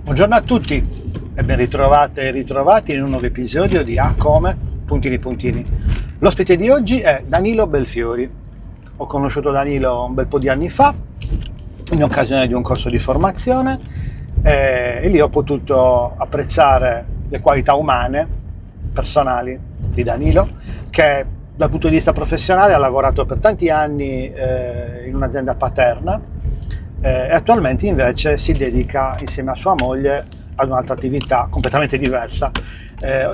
Buongiorno a tutti e ben ritrovate e ritrovati in un nuovo episodio di A come puntini puntini. L'ospite di oggi è Danilo Belfiori. Ho conosciuto Danilo un bel po' di anni fa in occasione di un corso di formazione e lì ho potuto apprezzare le qualità umane, personali di Danilo, che dal punto di vista professionale ha lavorato per tanti anni in un'azienda paterna e attualmente invece si dedica insieme a sua moglie ad un'altra attività completamente diversa.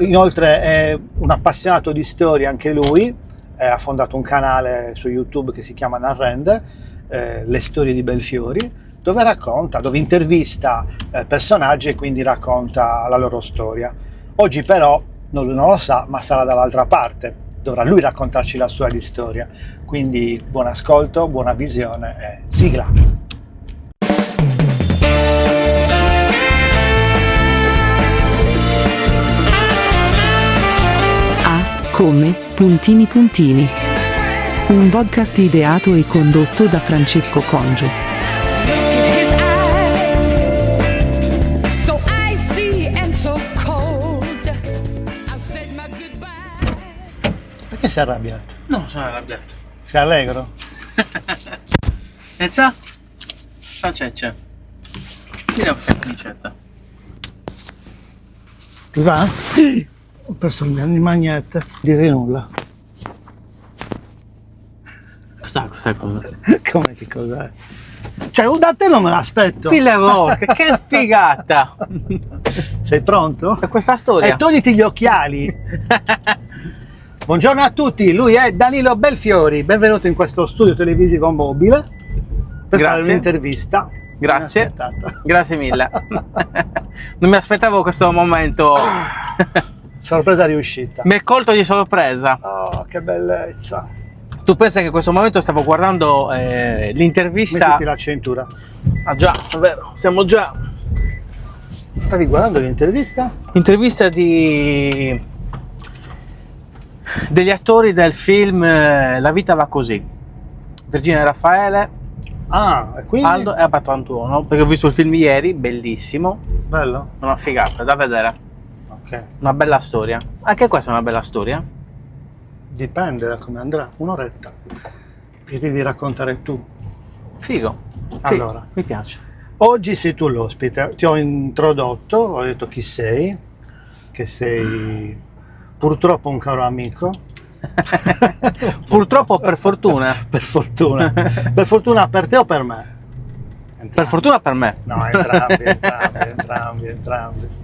Inoltre è un appassionato di storia anche lui, ha fondato un canale su YouTube che si chiama Narrende, le storie di Belfiori, dove intervista personaggi e quindi racconta la loro storia. Oggi però lui non lo sa, ma sarà dall'altra parte, dovrà lui raccontarci la sua di storia. Quindi buon ascolto, buona visione e sigla! Come puntini puntini. Un podcast ideato e condotto da Francesco Congio. Perché sei arrabbiato? No, sono arrabbiato. Sei allegro? E sa? C'è. Tira questa camicetta. Ti va? Ho perso il mio magnete. Dire nulla. Questa cosa? Come che cos'è? Cioè, da te non me l'aspetto. Filevorca, che figata! Sei pronto? Per questa storia? E togliti gli occhiali. Buongiorno a tutti, lui è Danilo Belfiori. Benvenuto in questo studio televisivo mobile per fare un'intervista. Grazie. Grazie mille. Non mi aspettavo questo momento. Sorpresa riuscita. Mi è colto di sorpresa. Oh, che bellezza. Tu pensi che in questo momento stavo guardando l'intervista? Mettiti la cintura. Ah già, è vero, siamo già. Stavi guardando l'intervista? Intervista degli attori del film La vita va così. Virginia Raffaele, e quindi? Aldo e Alberto Antuono, perché ho visto il film ieri, bellissimo. Bello? Una figata, da vedere. Ok. Una bella storia. Anche questa è una bella storia. Dipende da come andrà. Un'oretta. Che devi raccontare tu. Figo. Allora. Mi piace. Oggi sei tu l'ospite. Ti ho introdotto, ho detto chi sei. Che sei purtroppo un caro amico. Purtroppo, per fortuna. Per fortuna. Per fortuna per te o per me? Entrambi. Per fortuna per me. No, entrambi.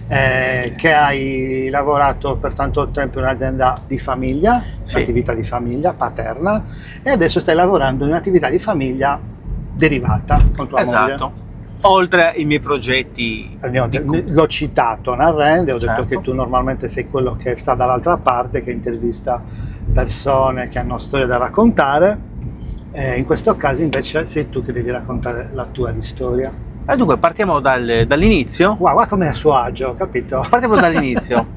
Che hai lavorato per tanto tempo in un'azienda di famiglia, sì. Un'attività di famiglia paterna, e adesso stai lavorando in un'attività di famiglia derivata con tua moglie. Esatto. Oltre i miei progetti. L'ho citato Narrende, ho certo. detto che tu normalmente sei quello che sta dall'altra parte, che intervista persone che hanno storie da raccontare, in questo caso invece sei tu che devi raccontare la tua di storia. E dunque partiamo dall'inizio. Guarda come è a suo agio, capito? Partiamo dall'inizio.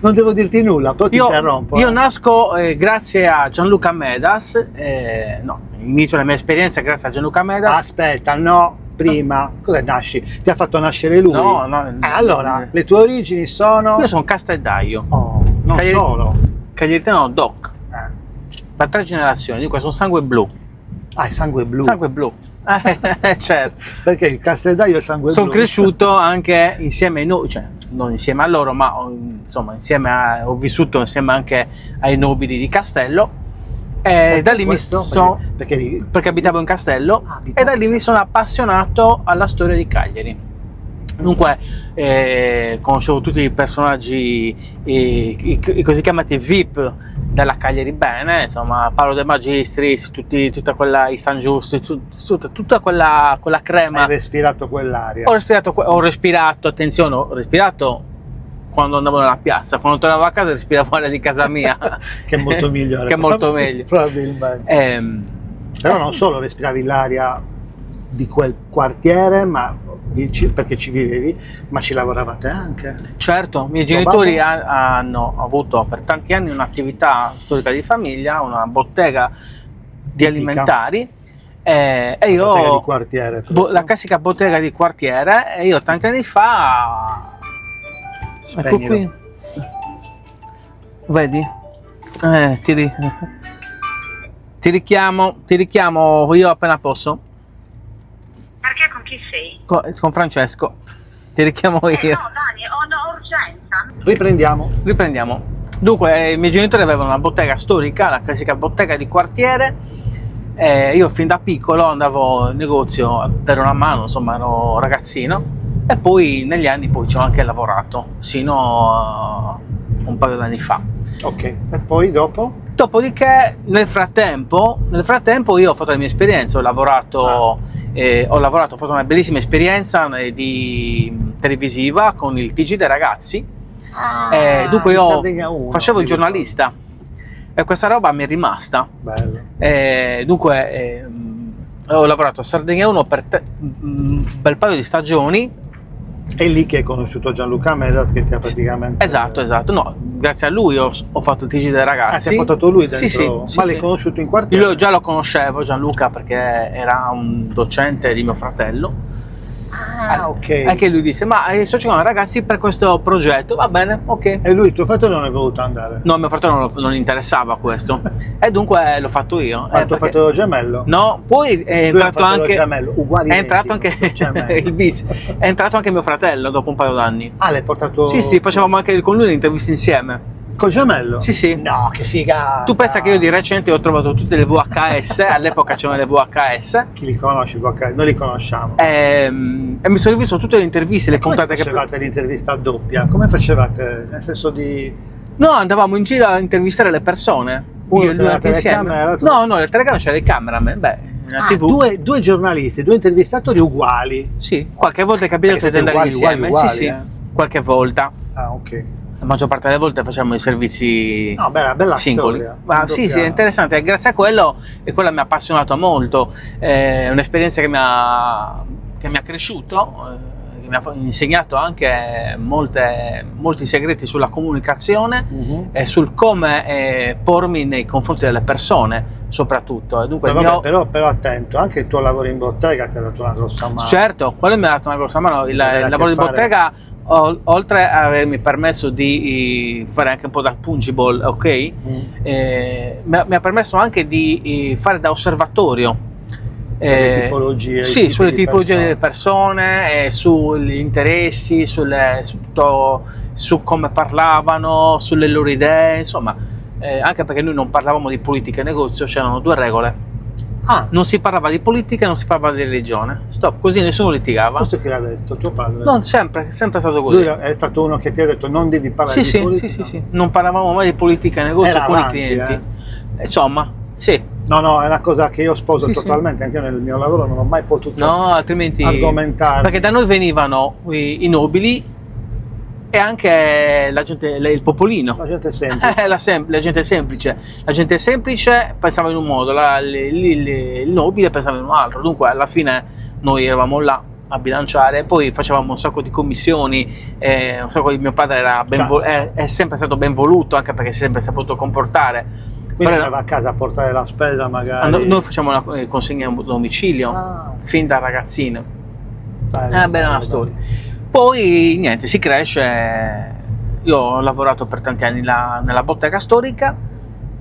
Non devo dirti nulla, poi ti interrompo. Io nasco grazie a Gianluca Medas, inizio la mia esperienza grazie a Gianluca Medas. Aspetta, no, prima, cosa nasci? Ti ha fatto nascere lui? No. Allora, le tue origini sono? Io sono casteldaio. Oh, non solo. Cagliaritano DOC. Per 3 generazioni, dunque sono sangue blu. Ah, è sangue blu. Sangue blu. Certo. Perché il casteldaio è sangue Sono blu? cresciuto anche insieme ai cioè non insieme a loro, ma insomma ho vissuto insieme anche ai nobili di Castello. E da lì perché abitavo in Castello e da lì mi sono appassionato alla storia di Cagliari. Dunque conoscevo tutti i personaggi, i così chiamati VIP della Cagliari bene, insomma Paolo De Magistris, tutta quella, i San Giusto, tutta quella crema. Hai respirato quell'aria? Ho respirato, attenzione, ho respirato quando andavo nella piazza, quando tornavo a casa respiravo l'aria di casa mia. Che è molto migliore. Che è molto meglio. Probabilmente. Però non solo respiravi l'aria di quel quartiere, ma perché ci vivevi, ma ci lavoravate anche. Certo, i miei genitori hanno avuto per tanti anni un'attività storica di famiglia, una bottega di alimentari, E Bottega di io, quartiere. la classica bottega di quartiere, e io tanti anni fa, ecco Spegnilo. qui, vedi? Ti richiamo io appena posso. Perché con chi sei? Con Francesco, ti richiamo io. No, Dani, ho urgenza. Riprendiamo. Dunque, i miei genitori avevano una bottega storica, la classica bottega di quartiere. Io fin da piccolo andavo in negozio a dare una mano, insomma, ero ragazzino. E poi negli anni poi ci ho anche lavorato, sino a un paio d'anni fa. Ok, e poi dopo? Dopodiché, nel frattempo io ho fatto le mie esperienze, ho lavorato, ho fatto una bellissima esperienza di televisiva con il TG dei ragazzi. Dunque in io Sardegna 1, facevo il mi ricordo. giornalista e questa roba mi è rimasta. Bello. Dunque ho lavorato a Sardegna 1 per un bel paio di stagioni. È lì che hai conosciuto Gianluca Medas, che ti ha praticamente... Esatto, no, grazie a lui ho fatto il TG dei ragazzi. ti ha portato lui dentro? Sì, Ma sì. l'hai conosciuto in quartiere? Io già lo conoscevo, Gianluca, perché era un docente di mio fratello. ok. Anche lui disse, ma sto cercando ragazzi per questo progetto, va bene, ok. E lui, tuo fratello, non è voluto andare? No, mio fratello non interessava questo, e dunque l'ho fatto io. Ma il tuo perché- fratello gemello? No, poi è Lui ha un entrato fratello anche... gemello, uguali È entrato identici, anche gemello. il bis. È entrato anche mio fratello dopo un paio d'anni. Ah, l'hai portato... Sì, facevamo anche con lui le interviste insieme. Col gemello? Sì. No, che figata! Tu pensa che io di recente ho trovato tutte le VHS, all'epoca c'erano le VHS, Chi li conosci? Noi li conosciamo. e mi sono rivisto tutte le interviste, le Come puntate che... facevate l'intervista doppia? Come facevate? Nel senso di... No, andavamo in giro a intervistare le persone. Uno Io e lui con la anche insieme. telecamera, No, le telecamere c'era il cameraman, la TV. due giornalisti, due intervistatori uguali. Sì, qualche volta è capitato Perché di andare siete insieme. uguali, Sì, qualche volta. Ah, ok. La maggior parte delle volte facciamo i servizi No, bella singoli. storia. Ma sì, Doppia- è interessante. E grazie a quello, e quello mi ha appassionato molto. È un'esperienza che mi ha cresciuto, che mi ha insegnato anche molti segreti sulla comunicazione Mhm. e sul come pormi nei confronti delle persone, soprattutto. E dunque Ma il vabbè, mio- però attento, anche il tuo lavoro in bottega ti ha dato una grossa mano. Certo, quello mi ha dato una grossa mano. Il Avere a che lavoro di fare- bottega, oltre a avermi permesso di fare anche un po' da pungible, ok? Mi ha permesso anche di fare da osservatorio. Le tipologie, i Sì, tipi sulle di tipologie persone. delle persone, sugli interessi, su come parlavano, sulle loro idee, insomma, anche perché noi non parlavamo di politica e negozio, c'erano due regole. Ah, Non si parlava di politica e non si parlava di religione. Stop, così nessuno litigava. questo chi l'ha detto? Tuo padre? Non sempre, è sempre stato così. Lui è stato uno che ti ha detto non devi parlare Sì, di politica? sì. Non parlavamo mai di politica e negozio Era con avanti, i clienti. Insomma, sì. No, è una cosa che io sposo Sì, totalmente, anche io nel mio lavoro non ho mai potuto No, altrimenti... argomentare. Perché da noi venivano i nobili e anche la gente, il popolino. La gente è semplice. La gente semplice. La gente semplice pensava in un modo, il nobile pensava in un altro. Dunque, alla fine noi eravamo là a bilanciare, poi facevamo un sacco di commissioni, un sacco di mio padre era è sempre stato ben voluto, anche perché si è sempre saputo comportare. Quindi Però- andava a casa a portare la spesa magari. noi facciamo la consegna a domicilio Ah, fin da ragazzino. bello, È una bella bello. storia. Poi niente, si cresce. Io ho lavorato per tanti anni nella bottega storica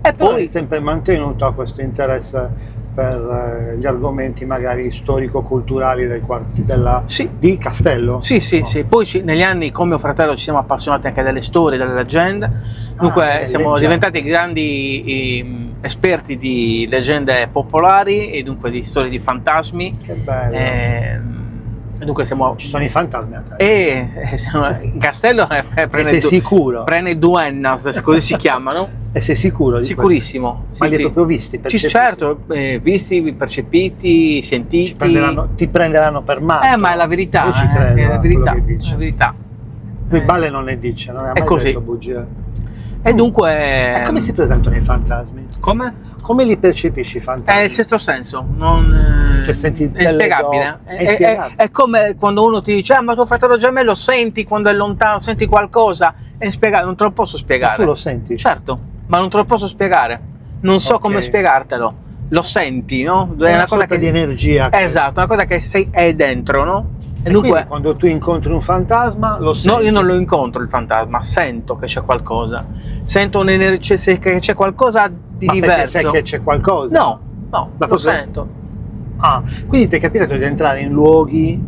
e Poi hai poi sempre mantenuto questo interesse per gli argomenti magari storico-culturali Sì. di Castello? Sì. No. Poi negli anni con mio fratello ci siamo appassionati anche delle storie, delle leggende. Dunque delle siamo leggende. diventati grandi esperti di leggende popolari e dunque di storie di fantasmi. Che bello. E dunque siamo... Ci sono i fantasmi a casa. in Castello sei sicuro? prende duennas, così si chiamano. E sei sicuro di Sicurissimo. questo? Ma li hai proprio visti? Sì, percepiti? certo, visti, percepiti, sentiti. Ti prenderanno per matto. Ma è la verità, Io ci credo è la a verità, quello che è dici. la verità. Lui Balle non ne dice, non ha mai così. detto bugie. E dunque... E come si presentano i fantasmi? Come? Come li percepisci i È fantasmi? il sesto senso, non... Cioè, senti è delle inspiegabile. è inspiegabile. È come quando uno ti dice, ma tuo fratello gemello senti quando è lontano, senti qualcosa, è inspiegabile, non te lo posso spiegare. Tu lo senti? Certo, ma non te lo posso spiegare. Non so Ok. come spiegartelo. lo senti, no? È una cosa di energia. Esatto, una cosa che è dentro, no? E quindi quando tu incontri un fantasma lo senti? No, io non lo incontro il fantasma, sento che c'è qualcosa. Sento un'energia, che c'è qualcosa di diverso. Sai che c'è qualcosa? No, lo sento. Ah, quindi ti è capitato di entrare in luoghi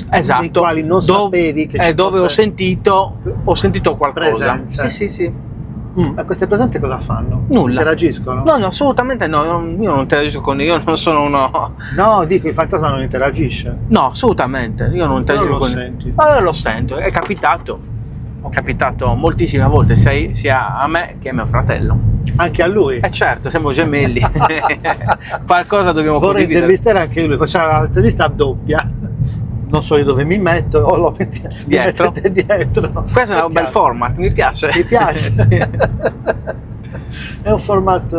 nei quali non sapevi che c'è dove ho sentito qualcosa. Presenze. Sì. E queste presenze cosa fanno? Nulla. Interagiscono? No, assolutamente no. Io non interagisco con io non sono uno. No, dico, il fantasma non interagisce. No, assolutamente. Io non interagisco con senti. Allora lo sento, è capitato. È capitato moltissime volte, sia a me che a mio fratello. Anche a lui? Certo, siamo gemelli. Qualcosa dobbiamo Vorrei condividere. intervistare anche lui, facciamo un'intervista a doppia. Non so io dove mi metto, o lo metti dietro. dietro. Questo è un bel format, mi piace. Mi piace? È un format.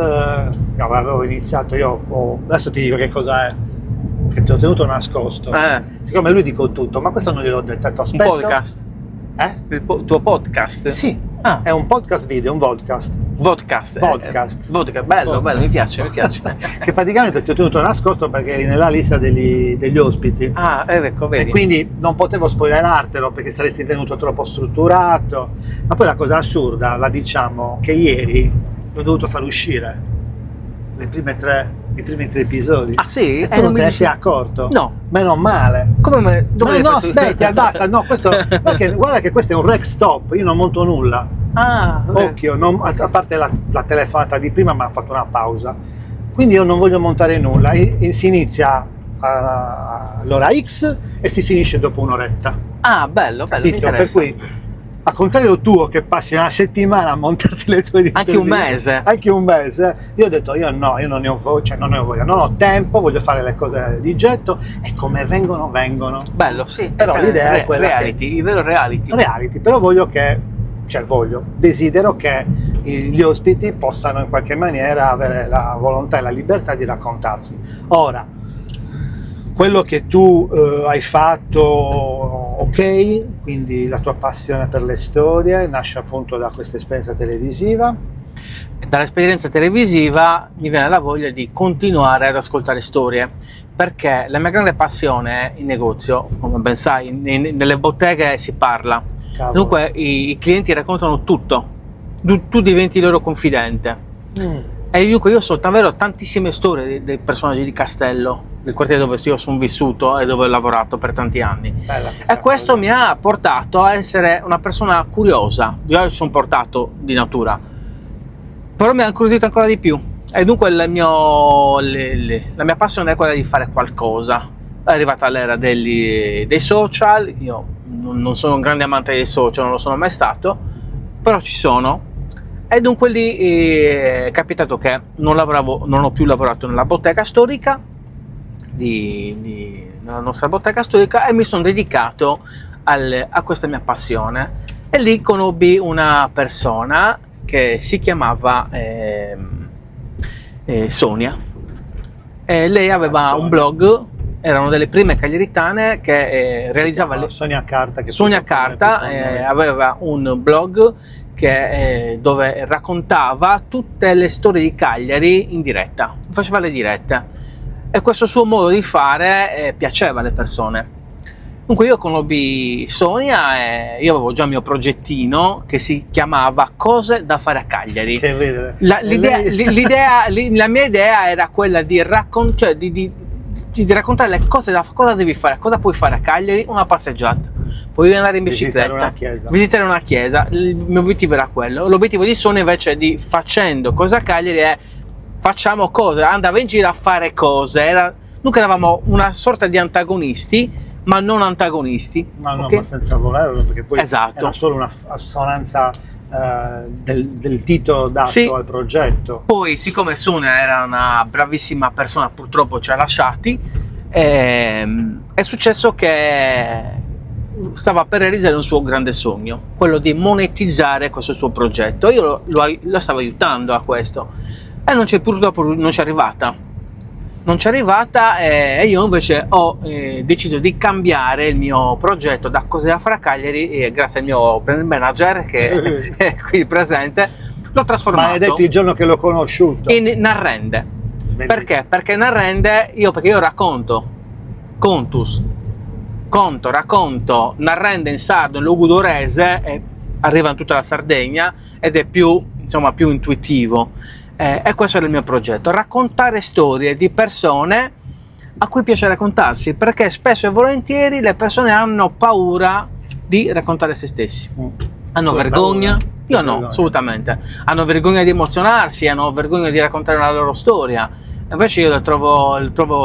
No, avevo iniziato adesso ti dico che cosa è. Che ti ho tenuto nascosto. Siccome lui dico tutto, ma questo non gliel'ho detto. Aspetta. Un podcast. Il tuo podcast? Sì. È un podcast video, un vodcast. Vodcast. Bello, mi piace. Che praticamente ti ho tenuto nascosto perché eri nella lista degli ospiti. Ecco, vedi. E quindi non potevo spoilerartelo perché saresti venuto troppo strutturato. Ma poi la cosa assurda, la diciamo, che ieri l'ho dovuto far uscire i primi tre episodi. Ah sì? E tu non te ne sei accorto? No. Meno male. Come me? Dove no, aspetta, basta. No, questo perché guarda che questo è un rec stop, io non monto nulla. Occhio, a parte la telefonata di prima, mi ha fatto una pausa. Quindi io non voglio montare nulla. Si inizia all'ora X e si finisce dopo un'oretta. Bello, mi interessa. Per cui, al contrario tuo che passi una settimana a montarti le tue anche un mese, io ho detto io non ne ho voglia, non ho tempo, voglio fare le cose di getto e come vengono. Bello, sì. Però l'idea è quella il vero reality, però desidero che gli ospiti possano in qualche maniera avere la volontà e la libertà di raccontarsi. Ora, quello che tu hai fatto, ok, quindi la tua passione per le storie nasce appunto da questa esperienza televisiva. Dall'esperienza televisiva mi viene la voglia di continuare ad ascoltare storie, perché la mia grande passione in negozio, come ben sai, nelle botteghe si parla. Cavolo. Dunque i clienti raccontano tutto, tu diventi loro confidente. E dunque io so davvero tantissime storie dei personaggi di Castello, del quartiere dove io sono vissuto e dove ho lavorato per tanti anni. E questo mi ha portato a essere una persona curiosa. Io sono portato di natura, però mi ha incuriosito ancora di più. E dunque la mia passione è quella di fare qualcosa. È arrivata l'era dei social. Io non sono un grande amante dei social, non lo sono mai stato, però ci sono. E dunque lì è capitato che non ho più lavorato nella bottega storica nella nostra bottega storica, e mi sono dedicato a questa mia passione. E lì conobbi una persona che si chiamava Sonia, e lei aveva un blog. Erano delle prime cagliaritane che realizzava Sonia Carta, aveva un blog dove raccontava tutte le storie di Cagliari in diretta, faceva le dirette, e questo suo modo di fare piaceva alle persone. Dunque io conobbi Sonia e io avevo già il mio progettino che si chiamava Cose da fare a Cagliari. La mia idea era quella di raccontare le cose cosa devi fare, cosa puoi fare a Cagliari. Una passeggiata, puoi andare in bicicletta, visitare una chiesa. Il mio obiettivo era quello. L'obiettivo di Sonia invece di facendo cose a Cagliari è facciamo cose, andava in giro a fare cose. Dunque eravamo una sorta di antagonisti, ma non antagonisti. Ma senza volerlo, perché poi era solo una assonanza del titolo dato al progetto. Poi, siccome Sonia era una bravissima persona, purtroppo ci ha lasciati, è successo che stava per realizzare un suo grande sogno, quello di monetizzare questo suo progetto. Io lo stavo aiutando a questo, e purtroppo non c'è arrivata. E io invece ho deciso di cambiare il mio progetto da Cose da fare a Cagliari, e grazie al mio manager che è qui presente l'ho trasformato. Ma hai detto il giorno che l'ho conosciuto? In Narrende. Bellissimo. Perché? Perché perché io racconto, racconto, narrende in sardo, in lugudorese, e arriva in tutta la Sardegna ed è più, insomma, più intuitivo. E questo era il mio progetto, raccontare storie di persone a cui piace raccontarsi, perché spesso e volentieri le persone hanno paura di raccontare se stessi. Hanno Tu hai vergogna? paura? Io no, Vergogna. assolutamente. Hanno vergogna di emozionarsi, hanno vergogna di raccontare la loro storia. Invece io trovo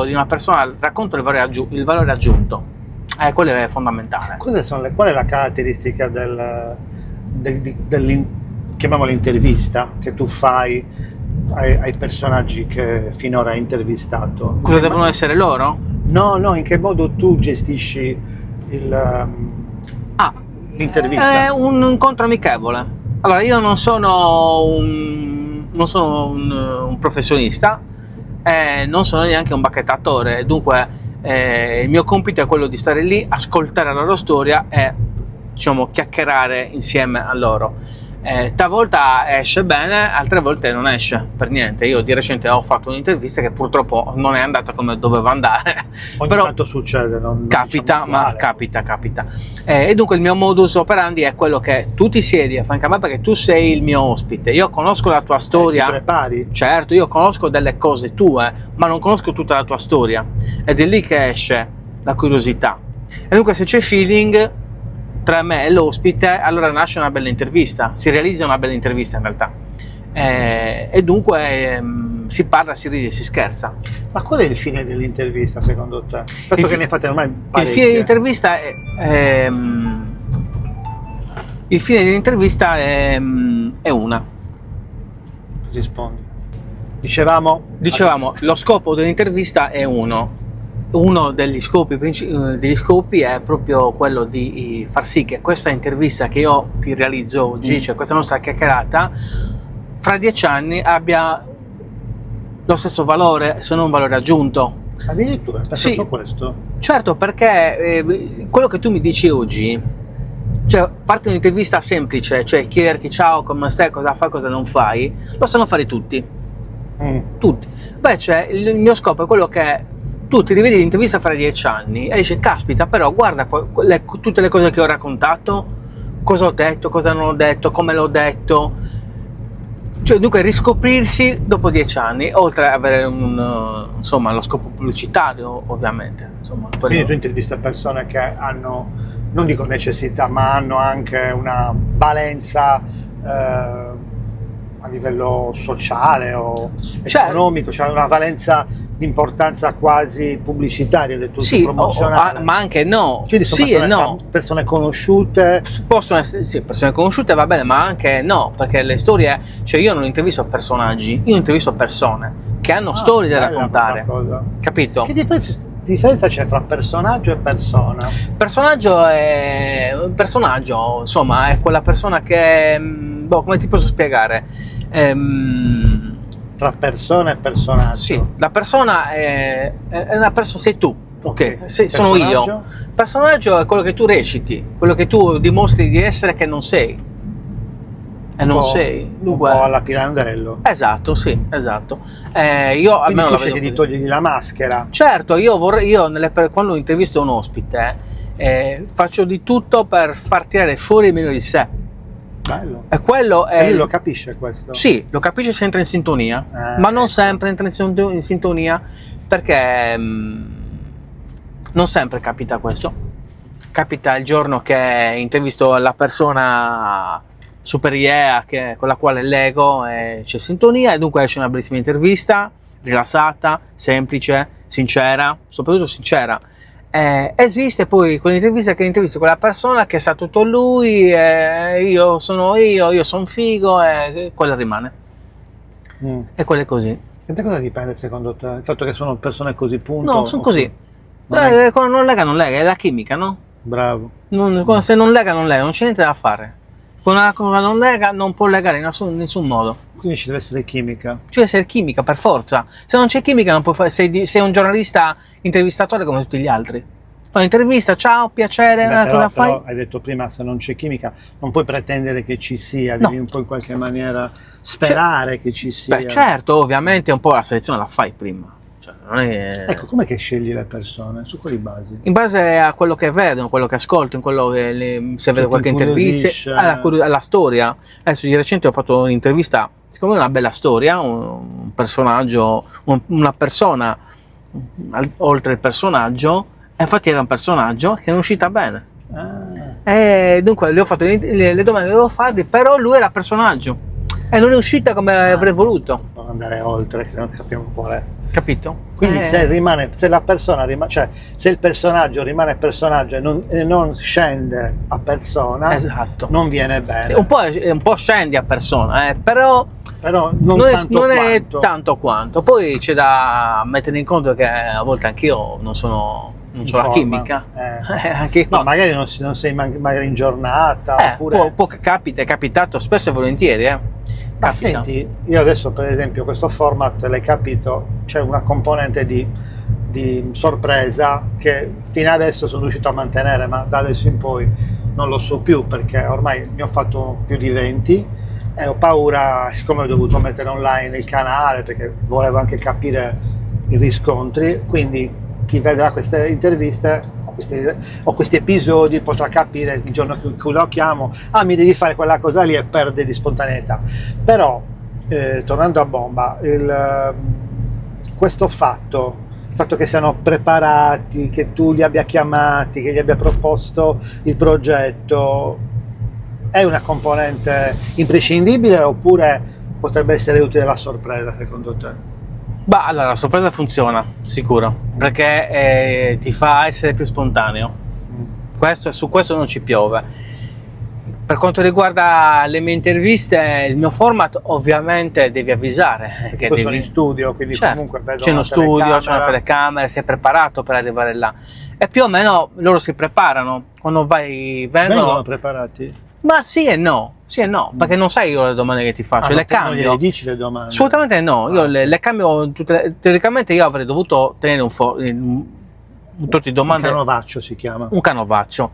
di una persona, racconto il valore aggiunto. Quello è fondamentale. Qual è la caratteristica chiamiamola intervista, che tu fai ai personaggi che finora hai intervistato? Cosa devono essere loro? No, in che modo tu gestisci l'intervista? È un incontro amichevole. Allora, io non sono un professionista, non sono neanche un bacchettatore, dunque il mio compito è quello di stare lì, ascoltare la loro storia e, diciamo, chiacchierare insieme a loro. Talvolta esce bene, altre volte non esce per niente. Io di recente ho fatto un'intervista che purtroppo non è andata come doveva andare. Ogni però tanto succede, non capita, diciamo ma male. capita. E dunque il mio modus operandi è quello che tu ti siedi a fianco a me perché tu sei il mio ospite. Io conosco la tua storia. Ti prepari? Certo, io conosco delle cose tue, ma non conosco tutta la tua storia. Ed è lì che esce la curiosità. E dunque se c'è feeling tra me e l'ospite, allora nasce una bella intervista, si realizza una bella intervista in realtà. E dunque si parla, si ride, si scherza. Ma qual è il fine dell'intervista secondo te? Tanto Il che fi- ne fate ormai Il parecchie. fine dell'intervista il fine dell'intervista è una. Rispondi. Dicevamo, Lo scopo dell'intervista è uno degli scopi è proprio quello di far sì che questa intervista che io ti realizzo oggi, cioè questa nostra chiacchierata, fra 10 anni abbia lo stesso valore, se non un valore aggiunto. addirittura, penso Sì. su questo. Certo, perché quello che tu mi dici oggi, cioè farti un'intervista semplice, cioè chiederti ciao, come stai, cosa fai, cosa non fai, lo sanno fare tutti. Tutti. Invece il mio scopo è quello che tu ti rivedi l'intervista fra 10 anni e dici caspita, però guarda tutte le cose che ho raccontato, cosa ho detto, cosa non ho detto, come l'ho detto, cioè dunque riscoprirsi dopo 10 anni, oltre ad avere insomma lo scopo pubblicitario ovviamente, insomma, Quindi tu intervista persone che hanno, non dico necessità, ma hanno anche una valenza a livello sociale o Cioè, economico, cioè una valenza di importanza quasi pubblicitaria del tutto, sì, promozionale. ma anche no, Quindi sono sì e no. persone conosciute. Possono essere sì, persone conosciute, va bene, ma anche no, perché le storie, cioè io non intervisto personaggi, io intervisto persone che hanno storie da bella raccontare, questa cosa. capito? Che differenza c'è fra personaggio e persona? Personaggio, insomma, è quella persona che, come ti posso spiegare? Tra persona e personaggio? Sì, la persona è una persona, sei tu, ok? Sono io. Personaggio? Il personaggio è quello che tu reciti, quello che tu dimostri di essere che non sei. E non sei. Un Dunque, po' alla Pirandello. esatto, sì, esatto. Io Quindi almeno tu la scegli vedo di così. togliergli la maschera. Certo, quando intervisto un ospite faccio di tutto per far tirare fuori il meglio di sé. Bello. E quello è E lui lo capisce questo? Sì, lo capisce se entra in sintonia, ma non ecco. sempre entra in sintonia perché non sempre capita questo. Capita il giorno che intervisto la persona superiore con la quale leggo e c'è sintonia e dunque esce una bellissima intervista, rilassata, semplice, sincera, soprattutto sincera. Esiste poi quell'intervista che intervisto quella persona che sa tutto lui, io sono figo e quella rimane. E quello è così. Da cosa dipende secondo te? Il fatto che sono persone così, punto? No, sono così. Non è- Quando non lega, è la chimica, no? Bravo. Se non lega, non c'è niente da fare. Quando una cosa non lega, non può legare in nessun modo. Quindi ci deve essere chimica. Ci deve essere chimica, per forza. Se non c'è chimica, non puoi fare. Sei un giornalista intervistatore come tutti gli altri. Fai un'intervista, ciao, piacere, Beh, cosa fai? però hai detto prima, se non c'è chimica, non puoi pretendere che ci sia, No. devi un po' in qualche maniera sperare che ci sia. Beh, certo, ovviamente un po' la selezione la fai prima. Cioè, non è... Ecco, com'è che scegli le persone? Su quali basi? In base a quello che vedono, quello che ascolto, in quello che se vedo ti qualche intervista, incuriosisce. alla storia. Adesso di recente ho fatto un'intervista, secondo me è una bella storia, un personaggio, una persona oltre il personaggio, e infatti era un personaggio che è uscita bene. E dunque le ho fatto le domande che dovevo fargli, però lui era personaggio e non è uscita come avrei voluto. Non andare oltre, che non capiamo qual è. Capito? Quindi se la persona cioè se il personaggio rimane personaggio e non scende a persona, Esatto. non viene bene. Un po' scendi a persona, però non non è tanto tanto quanto. Poi c'è da mettere in conto che a volte anch'io non so la forma. chimica. Anche io. No, magari non sei magari in giornata, oppure... Capita, è capitato spesso e volentieri, Ma capita. senti, io adesso per esempio questo format, l'hai capito, c'è una componente di sorpresa che fino adesso sono riuscito a mantenere, ma da adesso in poi non lo so più, perché ormai ne ho fatto più di 20 e ho paura, siccome ho dovuto mettere online il canale perché volevo anche capire i riscontri, quindi chi vedrà queste interviste o questi episodi potrà capire il giorno in cui lo chiamo, mi devi fare quella cosa lì, e perde di spontaneità. Però tornando a bomba, questo fatto, il fatto che siano preparati, che tu li abbia chiamati, che gli abbia proposto il progetto, è una componente imprescindibile oppure potrebbe essere utile la sorpresa secondo te? Bah, allora la sorpresa funziona, sicuro, perché ti fa essere più spontaneo. Su questo non ci piove. Per quanto riguarda le mie interviste, il mio format ovviamente devi avvisare. Che poi sono in studio, quindi certo, comunque vedo c'è uno studio, c'è una telecamera, sei preparato per arrivare là. E più o meno loro si preparano. Quando vengono preparati? Ma sì e no, perché non sai io le domande che ti faccio, le Non gliele cambio. dici le domande? Assolutamente no, io le cambio tutte. Teoricamente io avrei dovuto tenere un tot di domande. Un canovaccio si chiama. Un canovaccio.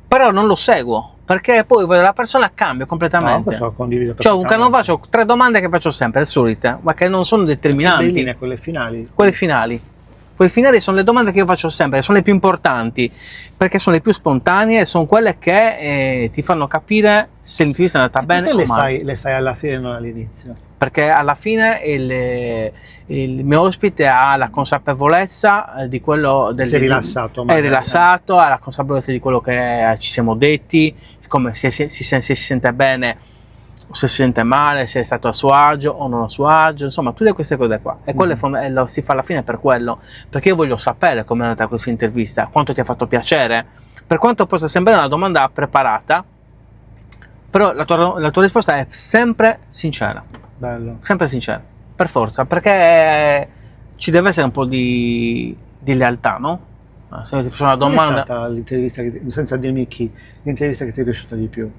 Però non lo seguo, perché poi la persona cambia completamente. Questo lo condivido Cioè un perfettamente. canovaccio, 3 domande che faccio sempre, le solite, ma che non sono determinanti. Le linee, quelle finali. Quelle finali. Quelle finali sono le domande che io faccio sempre, sono le più importanti, perché sono le più spontanee e sono quelle che ti fanno capire se l'intervista è andata bene o male. Perché le fai alla fine e non all'inizio? Perché alla fine il mio ospite ha la consapevolezza di quello Sei rilassato. è magari. rilassato, ha la consapevolezza di quello che ci siamo detti, come se si sente bene o se si sente male, se è stato a suo agio o non a suo agio, insomma tutte queste cose qua. E quello lo si fa alla fine per quello, perché io voglio sapere come è andata questa intervista, quanto ti ha fatto piacere, per quanto possa sembrare una domanda preparata, però la tua risposta è sempre sincera. Bello. Sempre sincero, per forza, perché ci deve essere un po' di lealtà, no? Se io ti faccio una domanda... Qual è stata l'intervista, senza dirmi chi, l'intervista che ti è piaciuta di più?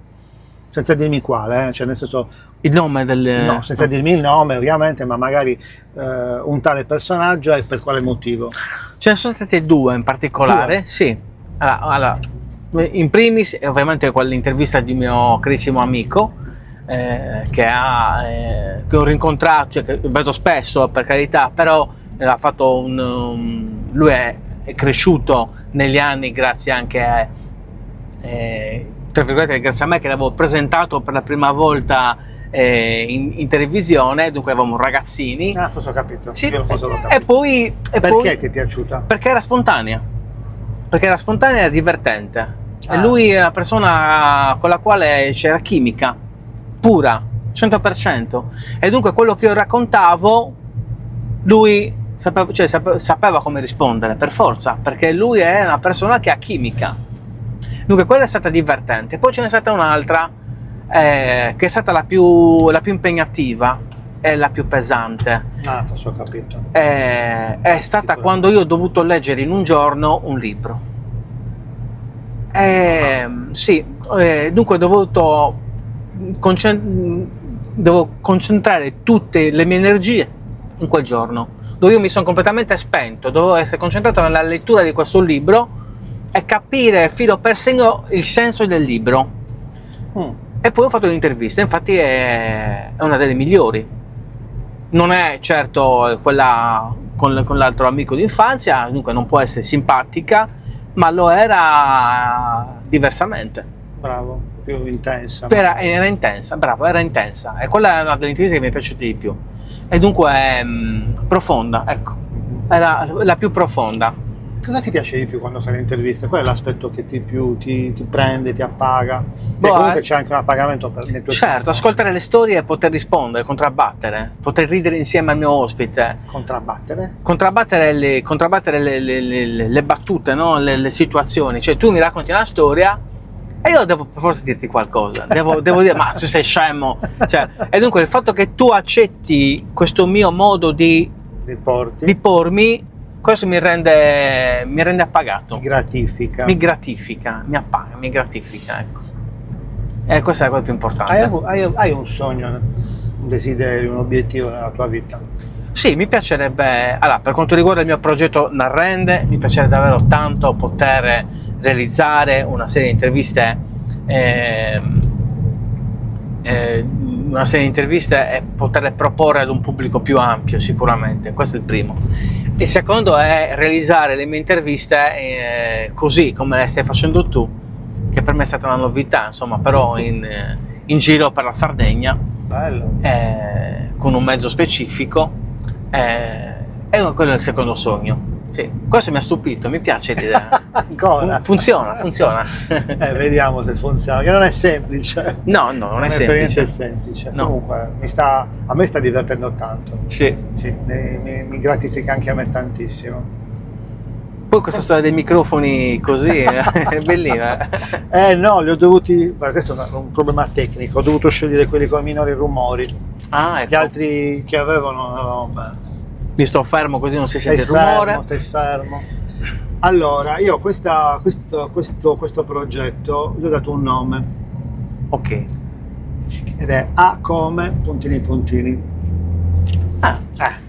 Senza dirmi quale, cioè nel senso... Il nome del... No, senza dirmi il nome ovviamente, ma magari un tale personaggio e per quale motivo? Ce ne sono state 2 in particolare, 2? sì. Allora, in primis, ovviamente quell'intervista di mio carissimo amico, che ho rincontrato, cioè che vedo spesso per carità, però ha fatto lui è cresciuto negli anni grazie anche a, tra virgolette, grazie a me che l'avevo presentato per la prima volta in televisione, dunque eravamo ragazzini. Forse ho capito. Sì, Io forse l'ho e capito. poi Perché ti è piaciuta? perché era spontanea, e divertente. E Ah. lui è una persona con la quale c'era chimica pura, 100%. E dunque quello che io raccontavo, lui sapeva come rispondere, per forza, perché lui è una persona che ha chimica. Dunque quella è stata divertente. Poi ce n'è stata un'altra che è stata la più impegnativa e la più pesante. Forse ho capito. È stata Sicuramente. quando io ho dovuto leggere in un giorno un libro. Sì, dunque devo concentrare tutte le mie energie in quel giorno, dove io mi sono completamente spento, dovevo essere concentrato nella lettura di questo libro e capire filo per segno il senso del libro. E poi ho fatto un'intervista, infatti è una delle migliori. Non è certo quella con l'altro amico d'infanzia, dunque non può essere simpatica, ma lo era diversamente. Bravo, più intensa. Era intensa, bravo, era intensa. E quella è una delle interviste che mi è piaciuta di più. E dunque profonda, ecco. Era la più profonda. Cosa ti piace di più quando fai le interviste? Qual è l'aspetto che ti prende, ti appaga? E Boh, comunque c'è anche un appagamento nel tuo certo, ascoltare le storie e poter rispondere, contrabbattere, poter ridere insieme al mio ospite. Contrabbattere? Contrabbattere le battute, no? le situazioni. Cioè tu mi racconti una storia e io devo per forza dirti qualcosa. Devo dire, ma tu sei scemo. Cioè, e dunque il fatto che tu accetti questo mio modo di pormi, questo mi rende appagato. Mi gratifica. Mi gratifica, mi appaga, mi gratifica, ecco. E questa è la cosa più importante. Hai un sogno, un desiderio, un obiettivo nella tua vita? Sì, mi piacerebbe, allora, per quanto riguarda il mio progetto Narrende, mi piacerebbe davvero tanto poter realizzare una serie di interviste e poterle proporre ad un pubblico più ampio, sicuramente. Questo è il primo. Il secondo è realizzare le mie interviste così come le stai facendo tu, che per me è stata una novità, insomma, però in giro per la Sardegna. Bello. Con un mezzo specifico, e quello è il secondo sogno. Sì, questo mi ha stupito, mi piace l'idea. Ancora? Funziona. Vediamo se funziona, che non è semplice. No, non è per niente semplice. semplice. No. Comunque a me sta divertendo tanto. Sì. Mi gratifica anche a me tantissimo. Poi questa storia dei microfoni così è bellina. No, li ho dovuti. Questo è un problema tecnico. Ho dovuto scegliere quelli con minori rumori. Ah, ecco. Gli altri che avevano beh. Mi sto fermo così non si sente il rumore. Stai fermo. Allora, io questo progetto gli ho dato un nome. Ok. Ed è A come puntini puntini. Ah,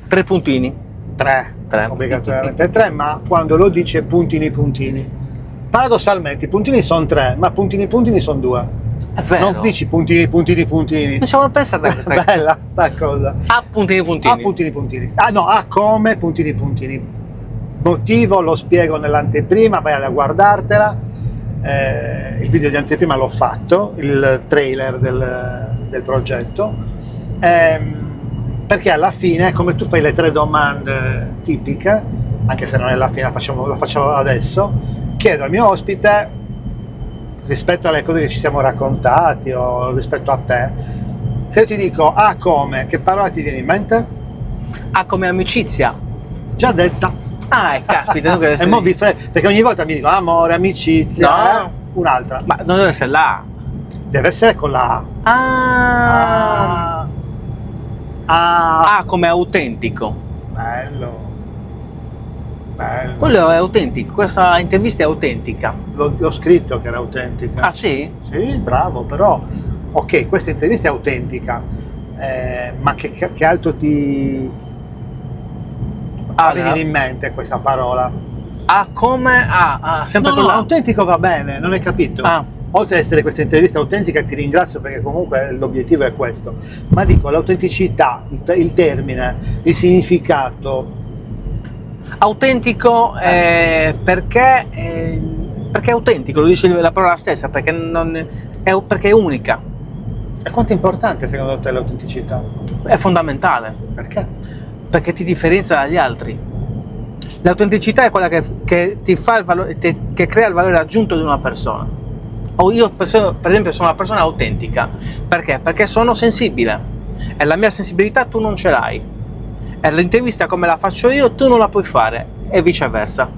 3 puntini. 3. Tre. Obbligatoriamente 3, ma quando lo dice puntini puntini. Paradossalmente i puntini sono 3, ma puntini puntini sono 2. È vero. Non dici puntini puntini puntini. Non ci avevo pensato a questa cosa. Bella sta cosa. A puntini puntini. A puntini puntini. No, A come puntini puntini. Motivo lo spiego nell'anteprima, vai a guardartela. Il video di anteprima l'ho fatto, il trailer del progetto. Perché alla fine, come tu fai le 3 domande tipiche, anche se non è la fine, la facciamo adesso, chiedo al mio ospite, rispetto alle cose che ci siamo raccontati o rispetto a te, se io ti dico A come, che parola ti viene in mente? A come amicizia. Già detta. Caspita, non deve essere... perché ogni volta mi dicono amore, amicizia, No. Un'altra. Ma non deve essere la A. Deve essere con la A. A. A come autentico. Bello. Quello è autentico, questa intervista è autentica. L'ho scritto che era autentica. Ah sì? Sì, bravo, però ok, questa intervista è autentica, ma che altro ti fa venire in mente questa parola? A come sempre No, con la autentico va bene, non hai capito? Oltre ad essere questa intervista autentica, ti ringrazio perché comunque l'obiettivo è questo, ma dico l'autenticità, il termine, il significato. Autentico perché è autentico, lo dice la parola stessa, perché perché è unica. E quanto è importante secondo te l'autenticità? È fondamentale. Perché? Perché ti differenzia dagli altri. L'autenticità è quella che ti fa il valore, che crea il valore aggiunto di una persona. O io per esempio sono una persona autentica. Perché? Perché sono sensibile e la mia sensibilità tu non ce l'hai. E l'intervista come la faccio io tu non la puoi fare e viceversa.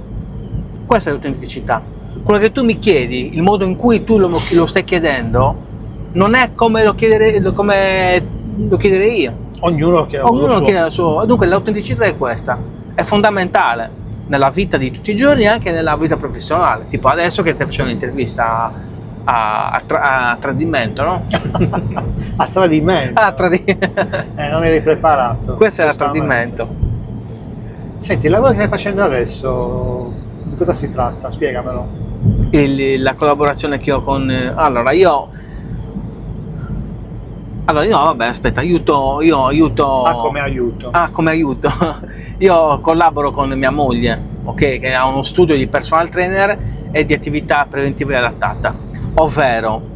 Questa è l'autenticità. Quello che tu mi chiedi, il modo in cui tu lo stai chiedendo non è come lo chiederei io. Ognuno chiede la sua. Dunque l'autenticità è questa, è fondamentale nella vita di tutti i giorni e anche nella vita professionale. Tipo adesso che stai facendo un'intervista a tradimento, no? A tradimento? Non eri preparato. Questo era tradimento. Senti, il lavoro che stai facendo adesso, di cosa si tratta? Spiegamelo. la collaborazione che ho con... Allora, io no, vabbè, aspetta, io aiuto... come aiuto. Come aiuto. Io collaboro con mia moglie, ok, che ha uno studio di personal trainer e di attività preventiva e adattata, ovvero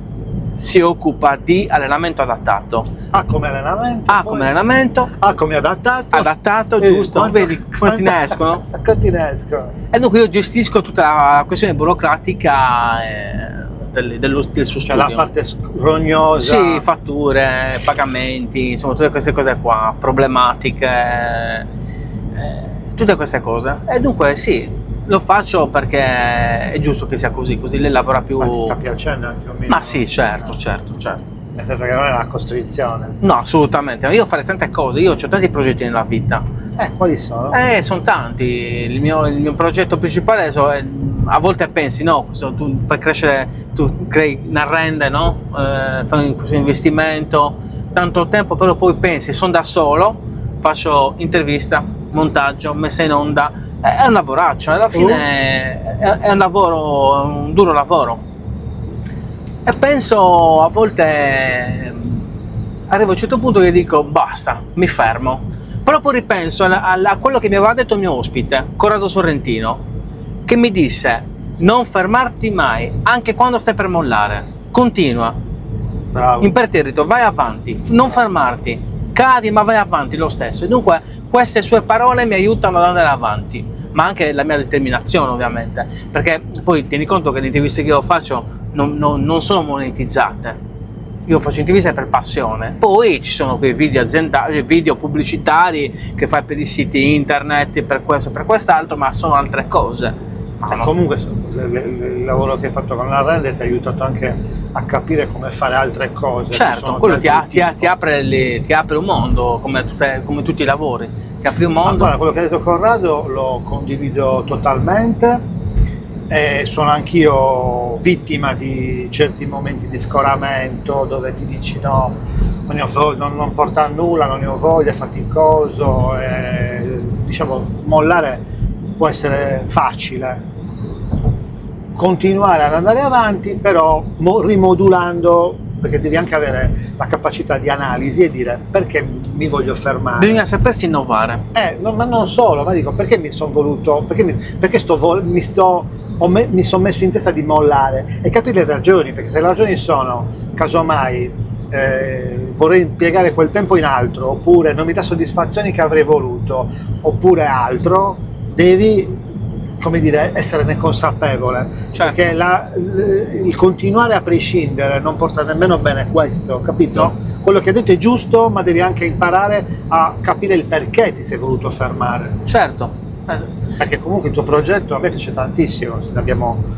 si occupa di allenamento adattato. Come allenamento. Come allenamento. Come adattato. Adattato, giusto. Vedi quanti ne escono? Quanti ne escono? E dunque io gestisco tutta la questione burocratica del suo studio. La parte rognosa. Sì, fatture, pagamenti, insomma tutte queste cose qua, problematiche, tutte queste cose. E dunque sì, lo faccio perché è giusto che sia così lei lavora più... Ma ti sta piacendo anche un minimo? Ma sì, certo. Nel senso che non è una costrizione. No, assolutamente. Io farei tante cose, io ho tanti progetti nella vita. Quali sono? Sono tanti. Il mio progetto principale a volte pensi, no, tu fai crescere, tu crei una rende, no? Fai un investimento, tanto tempo, però poi pensi, sono da solo, faccio intervista, montaggio, messa in onda, è un lavoraccio, alla fine è un lavoro, un duro lavoro. E penso, a volte arrivo a un certo punto che dico basta, mi fermo, però poi ripenso a quello che mi aveva detto il mio ospite, Corrado Sorrentino, che mi disse: non fermarti mai, anche quando stai per mollare, continua. Bravo. Imperterrito, vai avanti, non fermarti, cadi ma vai avanti lo stesso. E dunque queste sue parole mi aiutano ad andare avanti, ma anche la mia determinazione, ovviamente, perché poi tieni conto che le interviste che io faccio non sono monetizzate. Io faccio interviste per passione, poi ci sono quei video aziendali, video pubblicitari che fai per i siti internet, per questo, per quest'altro, ma sono altre cose. Comunque il lavoro che hai fatto con la rende ti ha aiutato anche a capire come fare altre cose. Certo, quello ti apre un mondo, come tutti i lavori, ti apri un mondo. Guarda, quello che ha detto Corrado lo condivido totalmente. Sono anch'io vittima di certi momenti di scoramento dove ti dici no, non porta a nulla, non ne ho voglia, è faticoso, diciamo mollare può essere facile, continuare ad andare avanti però rimodulando, perché devi anche avere la capacità di analisi e dire perché mi voglio fermare. Bisogna sapersi innovare. Ma non solo, ma dico perché mi sono voluto, perché mi sono messo in testa di mollare e capire le ragioni, perché se le ragioni sono casomai vorrei impiegare quel tempo in altro, oppure non mi dà soddisfazioni che avrei voluto, oppure altro, devi, come dire, esserne consapevole. Certo. Perché il continuare a prescindere non porta nemmeno bene questo, capito? No. Quello che hai detto è giusto, ma devi anche imparare a capire il perché ti sei voluto fermare. Certo. Perché comunque il tuo progetto a me piace tantissimo,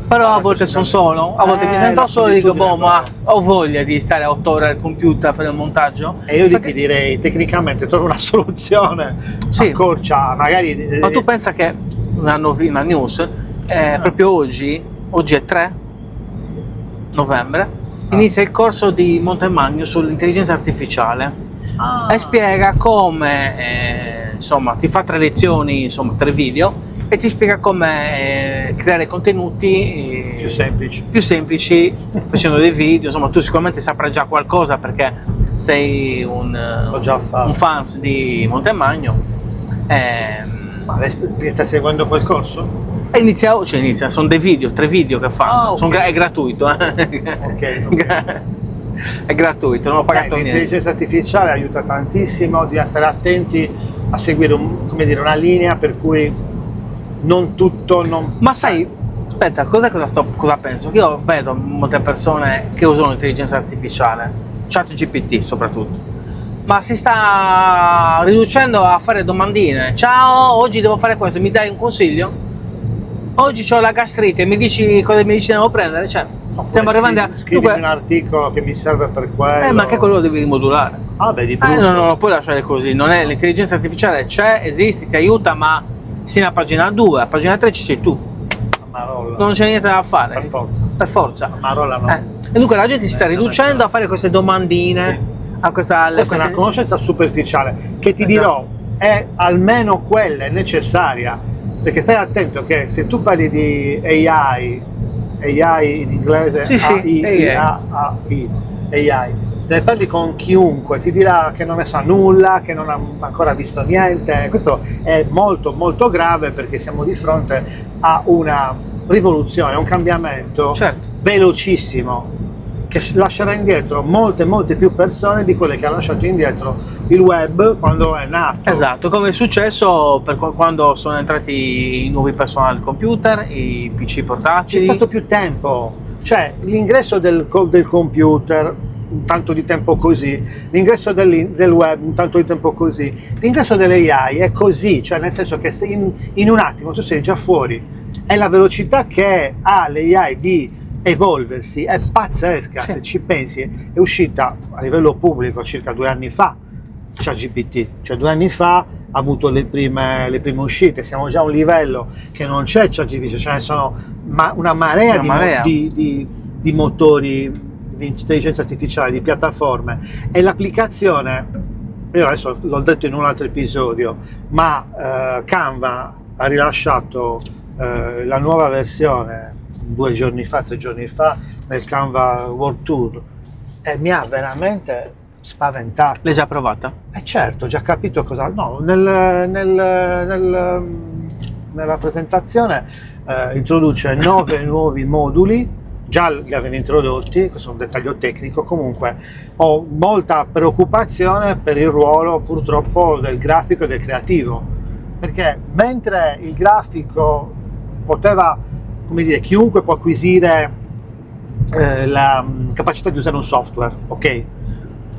però a volte sono solo, a volte mi sento solo e dico ma ho voglia di stare 8 ore al computer a fare un montaggio. E io ti direi tecnicamente trovo una soluzione, sì, accorcia magari. Ma tu pensa che una news proprio oggi è 3 novembre, inizia il corso di Montemagno sull'intelligenza artificiale e spiega come insomma ti fa 3 lezioni, insomma 3 video, e ti spiega come creare contenuti più semplici facendo dei video. Insomma tu sicuramente saprai già qualcosa perché sei un fan di Montemagno. Ma stai seguendo quel corso? Inizia, sono dei video, 3 video che fanno, okay. È gratuito. Okay. È gratuito, non ho pagato niente. L'intelligenza artificiale aiuta tantissimo, bisogna stare attenti a seguire una linea per cui non tutto. Ma sai, aspetta, cosa penso? Io vedo molte persone che usano l'intelligenza artificiale, ChatGPT soprattutto, ma si sta riducendo a fare domandine. Ciao, oggi devo fare questo, mi dai un consiglio? Oggi ho la gastrite, mi dici cosa mi devo prendere? Cioè, stiamo arrivando a... Scrivi un articolo che mi serve per quello. Ma anche quello lo devi rimodulare. Di brutto. Non lo puoi lasciare così, non è l'intelligenza artificiale, esiste, ti aiuta, ma sei a pagina 2, a pagina 3 ci sei tu. Marolla. Non c'è niente da fare. Per forza. Marolla no. E dunque la gente si sta riducendo a fare queste domandine, a questa è una conoscenza superficiale, che ti dirò è almeno quella, è necessaria, perché stai attento che se tu parli di AI AI in inglese, Sì, sì, AI. Ne parli con chiunque, ti dirà che non ne sa nulla, che non ha ancora visto niente. Questo è molto molto grave, perché siamo di fronte a una rivoluzione, un cambiamento Certo. velocissimo, che lascerà indietro molte più persone di quelle che ha lasciato indietro il web quando è nato. Esatto, come è successo quando sono entrati i nuovi personal computer, i PC C'è portatili. stato più tempo, cioè l'ingresso del computer, un tanto di tempo così, l'ingresso del web, un tanto di tempo così, l'ingresso delle AI è così, cioè nel senso che in un attimo tu sei già fuori. È la velocità che ha l'AI di evolversi, è pazzesca. Sì. Se ci pensi, è uscita a livello pubblico circa 2 anni fa, ChatGPT, cioè 2 anni fa ha avuto le prime uscite, siamo già a un livello che non c'è ChatGPT, ce ne sono una marea, di motori di intelligenza artificiale, di piattaforme, e l'applicazione, io adesso l'ho detto in un altro episodio, ma Canva ha rilasciato la nuova versione 2 giorni fa, 3 giorni fa, nel Canva World Tour, e mi ha veramente spaventato. L'hai già provata? Certo, ho già capito cosa. No, nella presentazione introduce 9 nuovi moduli, già li aveva introdotti, questo è un dettaglio tecnico. Comunque ho molta preoccupazione per il ruolo, purtroppo, del grafico e del creativo, perché mentre il grafico poteva, come dire, chiunque può acquisire la capacità di usare un software, ok?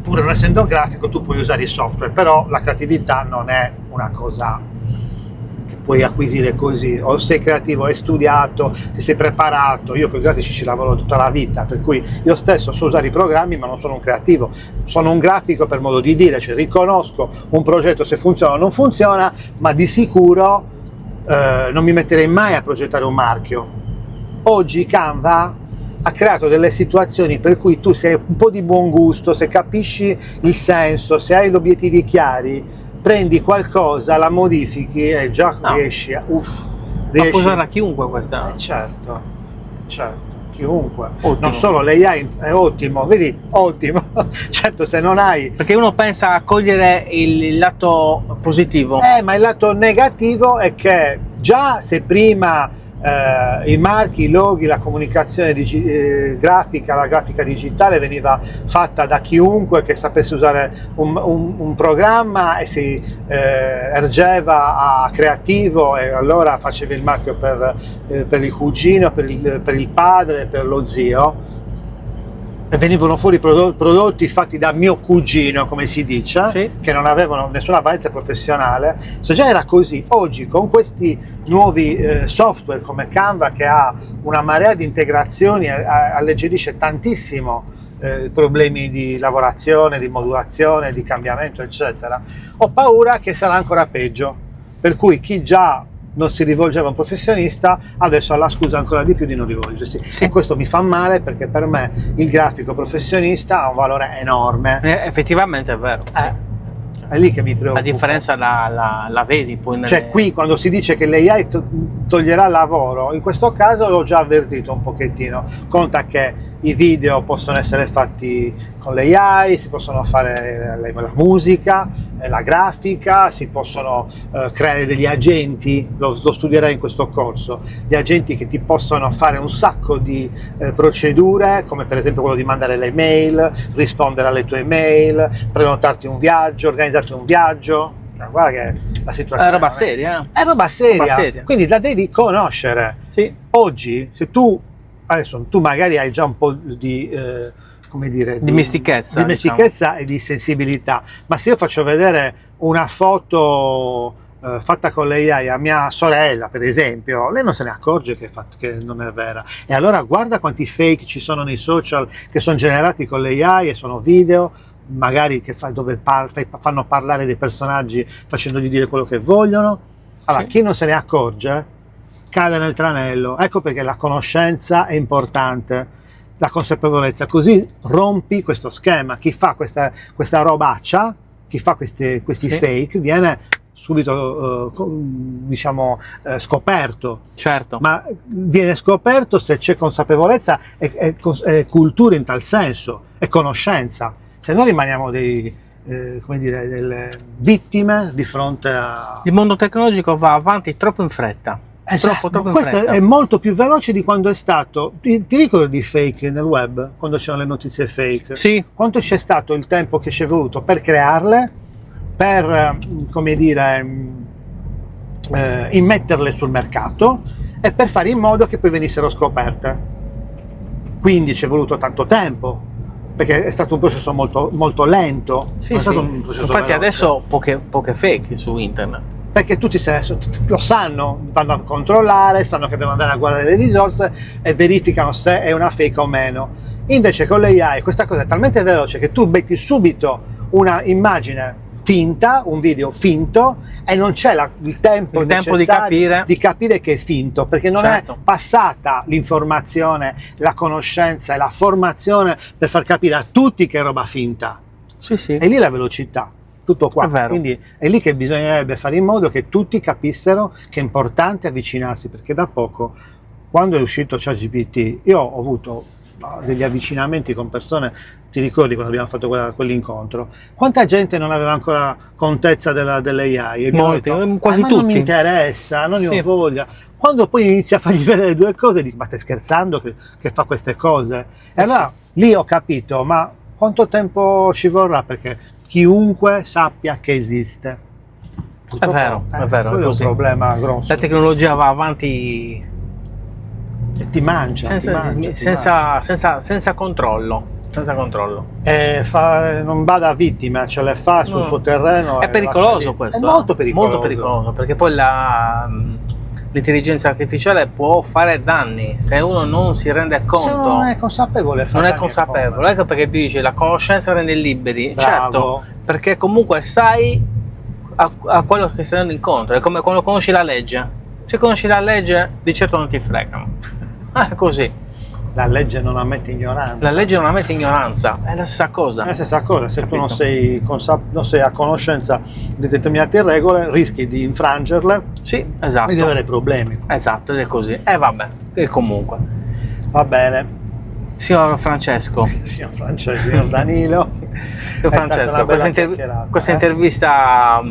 Pur non essendo un grafico tu puoi usare il software, però la creatività non è una cosa che puoi acquisire così. O sei creativo, hai studiato, ti sei preparato. Io con i grafici ci lavoro tutta la vita, per cui io stesso so usare i programmi, ma non sono un creativo, sono un grafico per modo di dire, cioè riconosco un progetto se funziona o non funziona, ma di sicuro non mi metterei mai a progettare un marchio. Oggi Canva ha creato delle situazioni per cui tu, se hai un po' di buon gusto, se capisci il senso, se hai gli obiettivi chiari, prendi qualcosa, la modifichi e già riesci a... Ma può usare a chiunque questa? Certo, chiunque. Ottimo. Non solo l'AI è ottimo, vedi, ottimo. Certo, se non hai... Perché uno pensa a cogliere il lato positivo. Ma il lato negativo è che già se prima i marchi, i loghi, la comunicazione grafica, la grafica digitale veniva fatta da chiunque che sapesse usare un programma e si ergeva a creativo, e allora facevi il marchio per il cugino, per il padre, per lo zio, e venivano fuori prodotti fatti da mio cugino, come si dice, sì, che non avevano nessuna valenza professionale. Se già era così, oggi con questi nuovi software come Canva, che ha una marea di integrazioni, alleggerisce tantissimo problemi di lavorazione, di modulazione, di cambiamento, eccetera. Ho paura che sarà ancora peggio, per cui chi già non si rivolgeva a un professionista adesso ha la scusa ancora di più di non rivolgersi. Sì. E questo mi fa male, perché per me il grafico professionista ha un valore enorme. Effettivamente è vero. È lì che mi preoccupa. La differenza la vedi poi nelle... Cioè, qui quando si dice che l'AI toglierà il lavoro, in questo caso l'ho già avvertito un pochettino. Conta che i video possono essere fatti con l'AI, si possono fare la musica, la grafica, si possono creare degli agenti, lo studierai in questo corso, gli agenti che ti possono fare un sacco di procedure, come per esempio quello di mandare le mail, rispondere alle tue mail, prenotarti un viaggio, organizzarti un viaggio. Guarda che la situazione è roba seria. È roba seria. Roba seria. Quindi la devi conoscere. Sì. Oggi, se tu adesso tu magari hai già un po' di come dire, dimestichezza, diciamo, e di sensibilità, ma se io faccio vedere una foto fatta con l'AI a mia sorella, per esempio, lei non se ne accorge che non è vera. E allora guarda quanti fake ci sono nei social che sono generati con l'AI, e sono video magari dove fanno parlare dei personaggi facendogli dire quello che vogliono. Allora, chi non se ne accorge cade nel tranello. Ecco perché la conoscenza è importante, la consapevolezza, così rompi questo schema. Chi fa questa robaccia, chi fa questi fake, viene subito scoperto, certo. ma viene scoperto se c'è consapevolezza e cultura in tal senso, e conoscenza. Se no rimaniamo delle vittime di fronte a... Il mondo tecnologico va avanti troppo in fretta. Esatto, Troppo in questo fretta. è molto più veloce di quando è stato. Ti ricordi di fake nel web, quando c'erano le notizie fake? Sì, Quanto c'è stato il tempo che ci è voluto per crearle, per, immetterle sul mercato e per fare in modo che poi venissero scoperte. Quindi ci è voluto tanto tempo, perché è stato un processo molto, molto lento. sì, non è sì. stato un processo Infatti veloce. adesso poche fake su internet. Perché tutti lo sanno, vanno a controllare, sanno che devono andare a guardare le risorse e verificano se è una fake o meno. Invece con l'AI questa cosa è talmente veloce che tu metti subito una immagine finta, un video finto, e non c'è il tempo necessario di capire che è finto, perché non Certo. è passata l'informazione, la conoscenza e la formazione per far capire a tutti che è roba finta. Sì, sì. E lì la velocità. Tutto qua, È vero. quindi è lì che bisognerebbe fare in modo che tutti capissero che è importante avvicinarsi, perché da poco, quando è uscito ChatGPT, io ho avuto degli avvicinamenti con persone, ti ricordi quando abbiamo fatto quell'incontro? Quanta gente non aveva ancora contezza dell'AI? E abbiamo Molti, detto, quasi ma tutti. non mi interessa, non ne Sì. ho voglia. Quando poi inizia a fargli vedere le due cose, dico, ma stai scherzando che fa queste cose? E allora lì ho capito, ma quanto tempo ci vorrà perché chiunque sappia che esiste? È vero, è vero, è quello è un così. problema grosso. La tecnologia va avanti E ti mangia, senza controllo. Senza controllo. Non bada a vittima, ce le fa sul No. suo terreno. È e pericoloso lascia lì. questo. È molto pericoloso. Molto pericoloso, perché poi l'intelligenza artificiale può fare danni se uno non si rende Se conto. non è consapevole, fa Non è danni consapevole, ecco perché ti dice la conoscenza rende liberi. Bravo. Certo, perché comunque sai a quello che stai andando incontro. È come quando conosci la legge. Se conosci la legge, di certo non ti fregano. È così. La legge non ammette ignoranza. La legge non ammette ignoranza, è la stessa cosa. È la stessa cosa, se tu non Capito? sei a conoscenza di determinate regole, rischi di infrangerle Sì, esatto. e di avere problemi. Esatto, ed è così. E vabbè, e comunque. Va bene. Signor Francesco, Signor Francesco, signor Danilo. signor È stata una Francesco, bella chiacchierata, questa eh? intervista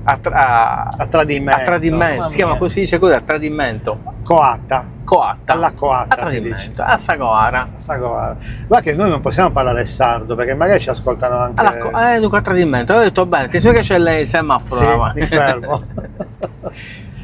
a tradimento. tradimento, si chiama così, dice così, a tradimento, Coatta. coatta, Alla coatta a si dice. tradimento, a Sagoara, Guarda che noi non possiamo parlare sardo perché magari ci ascoltano anche. dunque a tradimento, ho detto bene, ti so che c'è lei il semaforo Sì, davanti. mi fermo.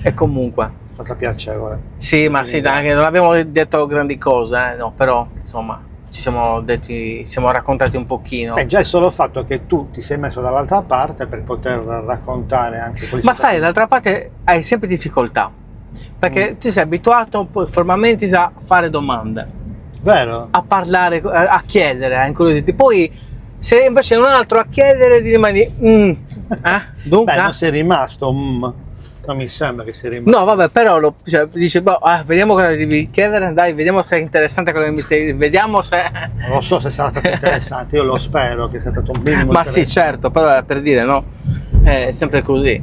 E comunque, È stata piacevole. sì, ma sì, dai, non abbiamo detto grandi cose, no, però insomma ci siamo raccontati un pochino. Già il solo fatto che tu ti sei messo dall'altra parte per poter raccontare anche quelli Ma sai, d'altra parte hai sempre difficoltà, perché ti sei abituato poi formalmente a fare domande, Vero? a parlare, a chiedere, a incuriosirti. Poi se invece un altro a chiedere ti rimani dunque? Beh, non sei rimasto. Non mi sembra che sia rimasto. No, vabbè, però dice, vediamo cosa devi chiedere, dai, vediamo se è interessante quello che mi stai, vediamo se... Non lo so se sarà stato interessante, io lo spero che sia stato un minimo Ma sì, interessante. certo, però è per dire, no? È sempre così.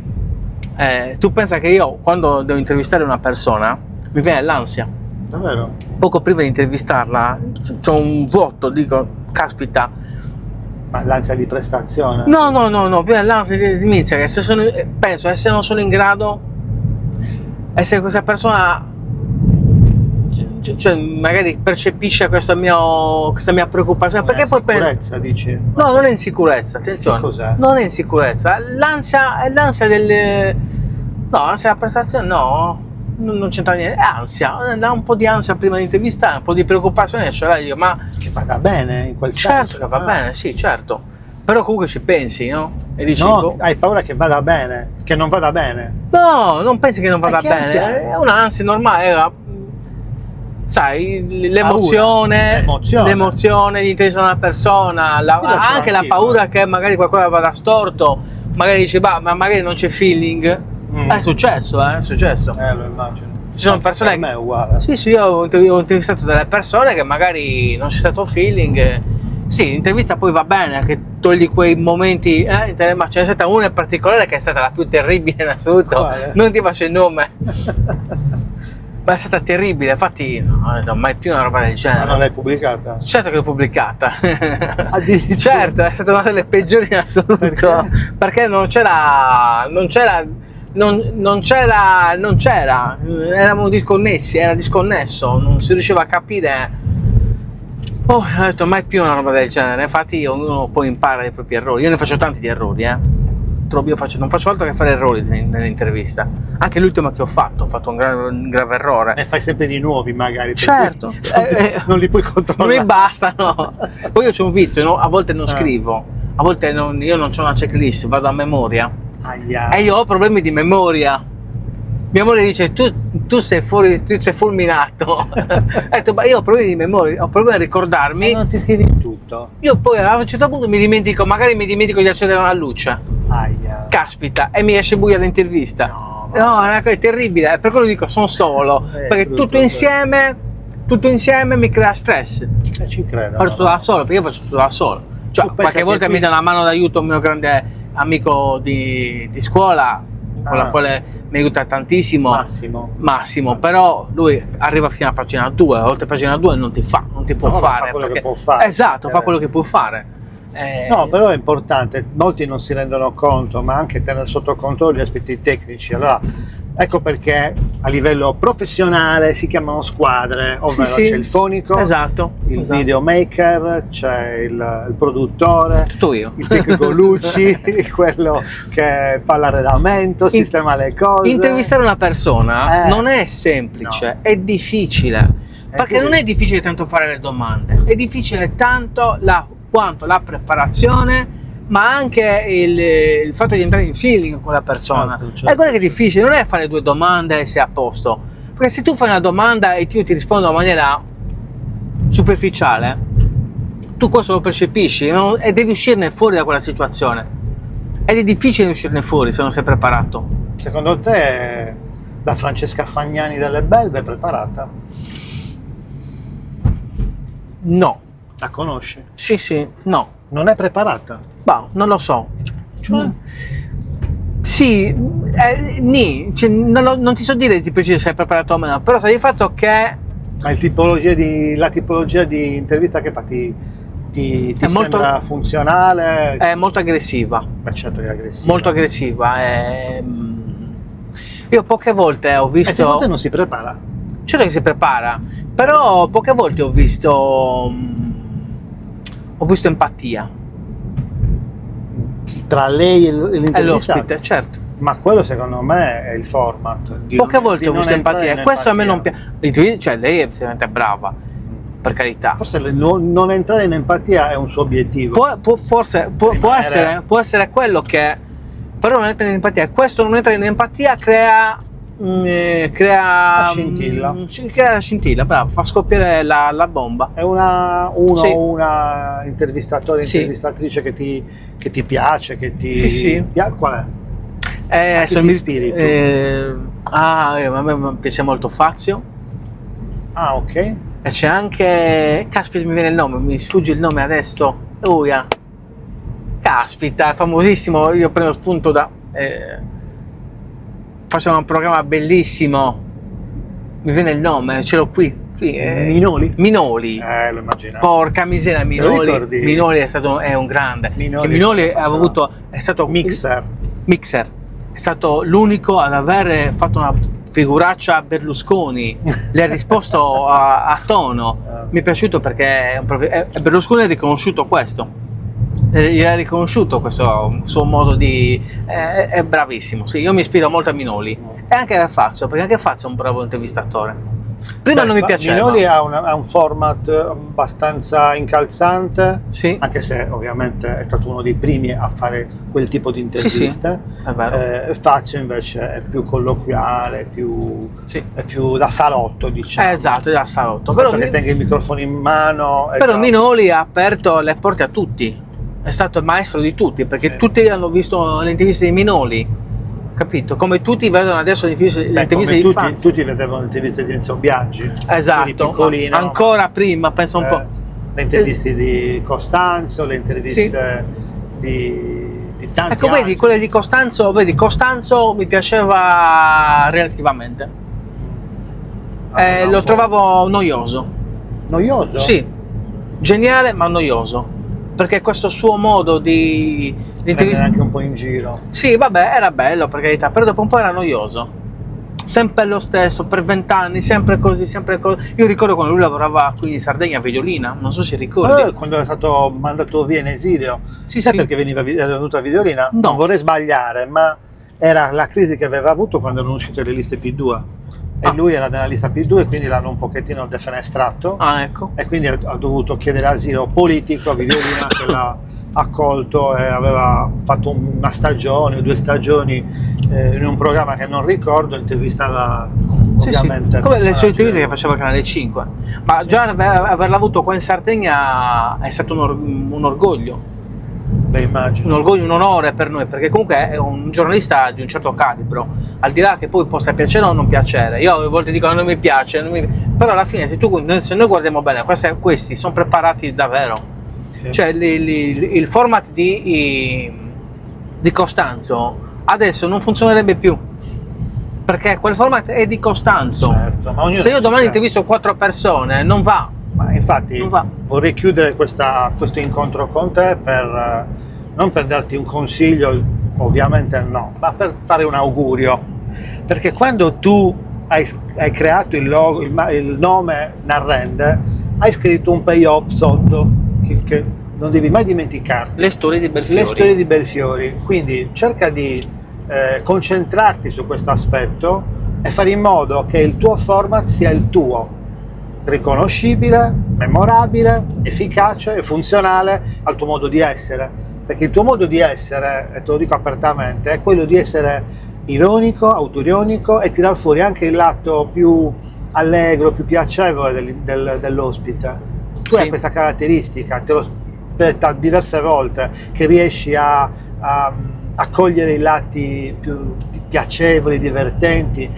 Tu pensa che io, quando devo intervistare una persona, mi viene l'ansia. Davvero? Poco prima di intervistarla, c'ho un vuoto, dico, caspita. Ma l'ansia di prestazione? No, viene l'ansia di inizia, che penso, se non sono in grado, e se questa persona cioè magari percepisce questa mia preoccupazione, perché poi penso, sicurezza, dici? no, non è insicurezza, attenzione, Che cos'è? non è insicurezza, l'ansia è l'ansia l'ansia della prestazione, no, non c'entra niente, è ansia, dà un po' di ansia prima di intervistare, un po' di preoccupazione, ce l'hai, dico, ma Che vada bene in quel certo senso. che va bene, sì, certo, però comunque ci pensi, no? E dici, No, boh, hai paura che vada bene, che non vada bene. no, non pensi che non vada che bene, ansia è? è un'ansia normale, sai, l'emozione di intesa una persona, Quello ce l'ho anche la anch'io, paura che magari qualcosa vada storto, magari dici, ma magari non c'è feeling. È successo, è successo. Lo immagino. Ci sono Anche persone per me è uguale. Sì, io ho intervistato delle persone che magari non c'è stato feeling Sì, l'intervista poi va bene, che togli quei momenti, ma ce n'è stata una in particolare che è stata la più terribile in assoluto. Quale? Non ti faccio il nome. Ma è stata terribile, infatti non ho detto mai più una roba del Ma genere. non l'hai pubblicata? Certo che l'ho pubblicata. Addirittura? Certo, è stata una delle peggiori in assoluto. Perché non c'era, eravamo disconnessi, era disconnesso, non si riusciva a capire. Oh, ho detto mai più una roba del genere. Infatti ognuno poi impara dai propri errori. Io ne faccio tanti di errori, non faccio altro che fare errori nell'intervista. Anche l'ultima che ho fatto un grave errore. Ne fai sempre di nuovi magari. per Certo. cui non li puoi controllare. Non mi bastano. Poi io c'ho un vizio, no? A volte non scrivo, a volte io non c'ho una checklist, vado a memoria. Aia. E io ho problemi di memoria. Mia moglie dice tu sei fulminato. Ho detto, ma io ho problemi di memoria, ho problemi a ricordarmi. Ma non ti scrivi tutto. Io poi a un certo punto magari mi dimentico di accendere la luce. Aia. Caspita, e mi esce buia l'intervista. No, No, è una cosa terribile, per quello dico sono solo, perché brutto, tutto insieme mi crea stress. Ci credo. Faccio tutto da solo, perché io faccio tutto da solo. Cioè, Tu pensa qualche che volta qui- mi dà una mano d'aiuto un mio grande amico di scuola, con la quale mi aiuta tantissimo. Massimo, però lui arriva fino a pagina 2, oltre pagina 2 non ti può No, fare. fa quello perché- che può fare. Esatto, fa quello che può fare. No, però è importante, molti non si rendono conto, ma anche tenere sotto controllo gli aspetti tecnici. Allora, ecco perché a livello professionale si chiamano squadre, ovvero Sì, sì. c'è il fonico, Esatto. il videomaker, c'è il produttore, Tutto io. il tecnico luci, quello che fa l'arredamento, sistema le cose. Intervistare una persona Eh. non è semplice, No. è difficile. Perché non è difficile tanto fare le domande, è difficile tanto quanto la preparazione, ma anche il fatto di entrare in feeling con la persona. Certo. È quello che è difficile, non è fare 2 domande e sei a posto. Perché se tu fai una domanda e io ti rispondo in maniera superficiale, tu questo lo percepisci e devi uscirne fuori da quella situazione. Ed è difficile uscirne fuori se non sei preparato. Secondo te la Francesca Fagnani delle Belve è preparata? No. La conosci? Sì, no. Non è preparata? Bah, non lo so. Cioè? Sì, cioè, non ti so dire di preciso se è preparato o meno, però sta di fatto che Ma la tipologia di intervista che fa ti È molto- sembra funzionale? è molto aggressiva. Beh, certo che è aggressiva. Molto aggressiva. Io poche volte ho E visto. secondo te non si prepara? Certo che si prepara, però poche volte ho visto empatia. Tra lei e È l'intervistato? l'ospite, certo. Ma quello secondo me è il format. di Poche non- volte di ho non visto entrare empatia. in Questo a me non empatia. piace. Cioè, lei è veramente brava, per carità. Forse non entrare in empatia è un suo obiettivo. Forse può essere quello che, però non entra in empatia. Questo non entra in empatia crea La scintilla. crea la scintilla, bravo, fa scoppiare la bomba. È una Sì. intervistatore, Sì. intervistatrice che ti piace, che ti... Sì. Qual è? A chi ti ispiri tu? A me piace molto Fazio. Ah, ok. E c'è anche, caspita, mi viene il nome, mi sfugge il nome adesso. Uia. Caspita, è famosissimo. Io prendo spunto da. Faceva un programma bellissimo. Mi viene il nome, ce l'ho qui. Minoli? Minoli. Lo immaginavo. Porca miseria, lo Minoli. ricordi? Minoli è un grande. Minoli Che Minoli faceva aveva avuto. È stato Mixer. È stato l'unico ad aver fatto una figuraccia a Berlusconi. Le ha risposto a tono. Mi è piaciuto perché Berlusconi ha riconosciuto questo. Gli ha riconosciuto questo suo modo di. È bravissimo. Sì, io mi ispiro molto a Minoli e anche a Fazio, perché anche Fazio è un bravo intervistatore. Prima non mi piaceva. Minoli ha un format abbastanza incalzante, Sì. anche se ovviamente è stato uno dei primi a fare quel tipo di interviste. È vero. Fazio invece è più colloquiale, Sì. è più da salotto, diciamo. Esatto, da salotto. Però che tenga il microfono in mano. Però Minoli ha aperto le porte a tutti, è stato il maestro di tutti, perché Sì. tutti hanno visto le interviste di Minoli, capito? Come tutti vedono adesso le interviste Come di Fazio. tutti vedevano le interviste di Enzo Biaggi. Quindi Esatto, piccolino. ancora prima, pensa un po'. Le interviste di Costanzo, le interviste di tanti Ecco, vedi, altri. quelle di Costanzo, mi piaceva relativamente. Lo trovavo noioso. Noioso? Sì, geniale ma noioso. Perché questo suo modo di Prendere intervistare... anche un po' in giro. Sì, vabbè, era bello per carità, però dopo un po' era noioso. Sempre lo stesso, per 20 anni, sempre così, sempre così. Io ricordo quando lui lavorava qui in Sardegna a Videolina, non so se ricordi. Quando è stato mandato via in esilio. Sì, Sai sì. perché era venuto a Videolina? No. Non vorrei sbagliare, ma era la crisi che aveva avuto quando erano uscite le liste P2. E lui era nella lista P2 e quindi l'hanno un pochettino defenestrato. Ah, ecco. E quindi ha dovuto chiedere asilo politico a Videolina che l'ha accolto e aveva fatto una stagione o 2 stagioni in un programma che non ricordo, intervistava Sì, ovviamente. sì. Come le sue interviste che personaggi. faceva a Canale 5. Ma già averla avuto qua in Sardegna è stato un orgoglio. Beh, immagino. Un orgoglio, un onore per noi, perché comunque è un giornalista di un certo calibro, al di là che poi possa piacere o non piacere. Io a volte dico non mi piace, però alla fine se noi guardiamo bene, questi sono preparati davvero. Sì. Cioè il format di Costanzo adesso non funzionerebbe più, perché quel format è di Costanzo. Certo, ma ognuno Se io domani certo. intervisto 4 persone non va. Ma infatti Non va. vorrei chiudere questo incontro con te per non per darti un consiglio, ovviamente no, ma per fare un augurio. Perché quando tu hai creato il nome Narrende, hai scritto un payoff sotto che non devi mai dimenticarti. Le storie di Belfiori. Le storie di Belfiori. Quindi cerca di concentrarti su questo aspetto e fare in modo che il tuo format sia il tuo, riconoscibile, memorabile, efficace e funzionale al tuo modo di essere, perché il tuo modo di essere, e te lo dico apertamente, è quello di essere ironico, autoironico e tirar fuori anche il lato più allegro, più piacevole dell'ospite. Tu hai Sì. questa caratteristica, te l'ho detta diverse volte, che riesci a cogliere i lati più piacevoli, divertenti,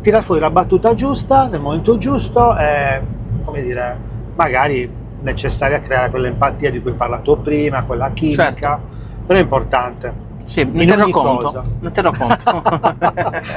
tirar fuori la battuta giusta nel momento giusto e, come dire, magari necessaria a creare quell'empatia di cui hai parlato prima, quella chimica, Certo. però è importante. Sì, In ne terrò ogni conto. cosa. Ne terrò conto.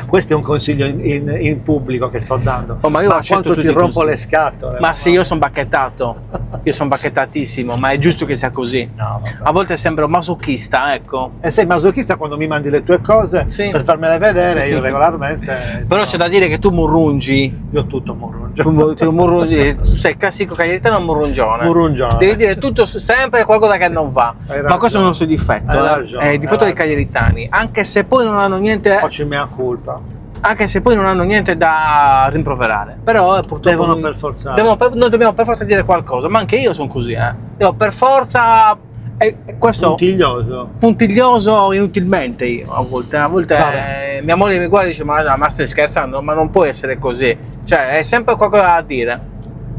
Questo è un consiglio in pubblico che sto dando. Oh, ma io accetto quanto ti tutti i rompo consigli. le scatole. Ma sì, io sono bacchettato. Io sono bacchettatissimo, ma è giusto che sia così. No, vabbè. A volte sembro masochista, ecco. E sei masochista quando mi mandi le tue cose Sì. per farmele vedere, io regolarmente. Però c'è da dire che tu murrungi. Io tutto morrungio. Tu sei classico cagliaritano murrungione. Murrungione. Devi dire tutto sempre qualcosa che non va. Hai Ma ragione. questo è un nostro difetto. Hai È ragione, il difetto hai dei cagliaritani. Anche se poi non hanno niente. Faccio mia colpa. Anche se poi non hanno niente da rimproverare. Però purtroppo. Devono noi- per forza. noi dobbiamo per forza dire qualcosa. Ma anche io sono così, Devo per forza. E questo. Puntiglioso. Puntiglioso inutilmente io a volte Vabbè. mia moglie mi guarda e dice ma stai scherzando, ma non può essere così, cioè è sempre qualcosa da dire,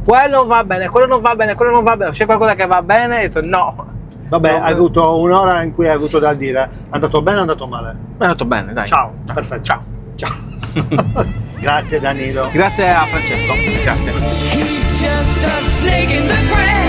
quello va bene, quello non va bene, quello non va bene, c'è qualcosa che va bene e ho detto no. Vabbè, No, hai avuto un'ora in cui hai avuto da dire. È andato bene o è andato male? è andato bene, dai. Ciao, perfetto. Ciao. Ciao. Grazie Danilo. Grazie a Francesco, grazie. He's just a snake in the grass.